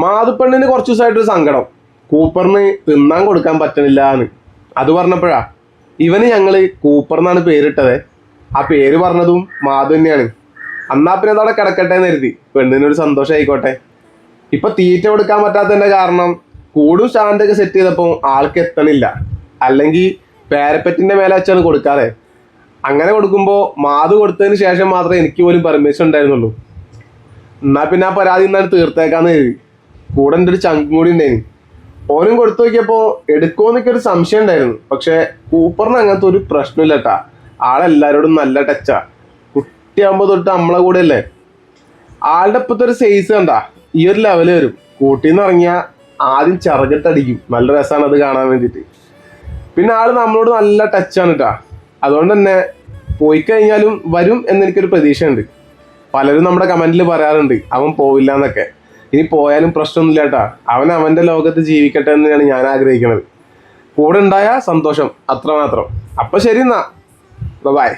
മാതുപ്പെണ്ണിന് കുറച്ച് ദിവസമായിട്ടൊരു സങ്കടം, കൂപ്പറിന് തിന്നാൻ കൊടുക്കാൻ പറ്റണില്ല എന്ന്. അത് പറഞ്ഞപ്പോഴാ ഇവന് ഞങ്ങൾ കൂപ്പർ എന്നാണ് പേരിട്ടത്. ആ പേര് പറഞ്ഞതും മാധു തന്നെയാണ്. അന്നാ പിന്നെ അതവിടെ കിടക്കട്ടെ എന്ന് കരുതി, പെണ്ണിനൊരു സന്തോഷം ആയിക്കോട്ടെ. ഇപ്പൊ തീറ്റ കൊടുക്കാൻ പറ്റാത്തതിന്റെ കാരണം കൂടും സ്റ്റാൻഡൊക്കെ സെറ്റ് ചെയ്തപ്പോൾ ആൾക്ക് എത്തണില്ല. അല്ലെങ്കിൽ പാരപ്പറ്റിന്റെ മേലെ വെച്ചാണ് കൊടുക്കാതെ. അങ്ങനെ കൊടുക്കുമ്പോൾ മാധു കൊടുത്തതിന് ശേഷം മാത്രമേ എനിക്ക് പോലും പെർമിഷൻ ഉണ്ടായിരുന്നുള്ളൂ. എന്നാ പിന്നെ ആ പരാതി നിന്നാണ് തീർത്തേക്കാന്ന് കരുതി. കൂടെ എൻ്റെ ഒരു ചങ്കും കൂടി ഉണ്ടായിരുന്നു. ഓനും കൊടുത്തു നോക്കിയപ്പോൾ എടുക്കുമോന്നൊക്കെ ഒരു സംശയം ഉണ്ടായിരുന്നു. പക്ഷെ കൂപ്പറിന് അങ്ങനത്തെ ഒരു പ്രശ്നമില്ല കേട്ടാ. ആളെല്ലാവരോടും നല്ല ടച്ചാ. കുട്ടിയാകുമ്പോൾ തൊട്ട് നമ്മളെ കൂടെ അല്ലേ. ആളുടെ ഇപ്പോഴത്തെ ഒരു സൈസ് കണ്ടാ ഈ ഒരു ലെവല് വരും. കൂട്ടിന്ന് ഇറങ്ങിയാൽ ആദ്യം ചിറകിട്ടടിക്കും. നല്ല രസമാണ് അത് കാണാൻ വേണ്ടിയിട്ട്. പിന്നെ ആള് നമ്മളോട് നല്ല ടച്ചാണ് കേട്ടാ. അതുകൊണ്ട് തന്നെ പോയി കഴിഞ്ഞാലും വരും എന്നെനിക്കൊരു പ്രതീക്ഷയുണ്ട്. പലരും നമ്മുടെ കമന്റിൽ പറയാറുണ്ട് അവൻ പോവില്ല എന്നൊക്കെ. ഇനി പോയാലും പ്രശ്നമൊന്നുമില്ല കേട്ടാ. അവൻ അവൻ്റെ ലോകത്ത് ജീവിക്കട്ടെ എന്നാണ് ഞാൻ ആഗ്രഹിക്കുന്നത്. കൂടെ ഉണ്ടായ സന്തോഷം അത്രമാത്രം. അപ്പൊ ശരി എന്നാ, ബൈ.